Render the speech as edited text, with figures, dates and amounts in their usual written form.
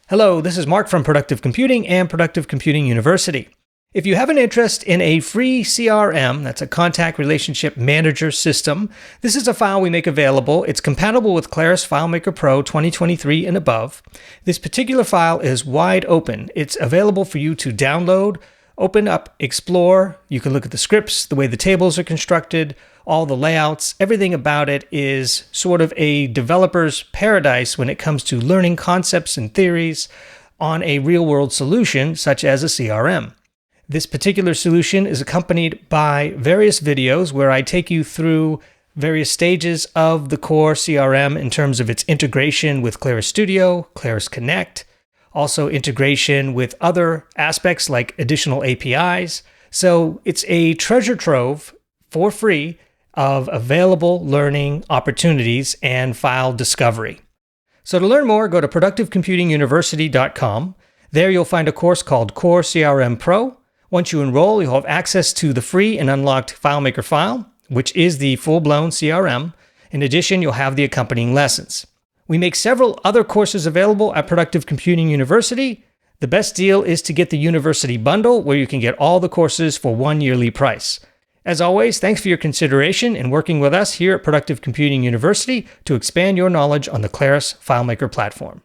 Hello, this is Mark from Productive Computing and Productive Computing University. If you have an interest in a free CRM, that's a contact relationship manager system, this is a file we make available. It's compatible with Claris FileMaker Pro 2023 and above. This particular file is wide open. It's available for you to download, open up, explore. You can look at the scripts, the way the tables are constructed, all the layouts. Everything about it is sort of a developer's paradise when it comes to learning concepts and theories on a real-world solution such as a CRM. This particular solution is accompanied by various videos where I take you through various stages of the core CRM in terms of its integration with Claris Studio, Claris Connect, also integration with other aspects like additional APIs. So it's a treasure trove for free of available learning opportunities and file discovery. So to learn more, go to productivecomputinguniversity.com. There you'll find a course called Core CRM Pro. Once you enroll, you'll have access to the free and unlocked FileMaker file, which is the full-blown CRM. In addition, you'll have the accompanying lessons. We make several other courses available at Productive Computing University. The best deal is to get the university bundle, where you can get all the courses for one yearly price. As always, thanks for your consideration in working with us here at Productive Computing University to expand your knowledge on the Claris FileMaker platform.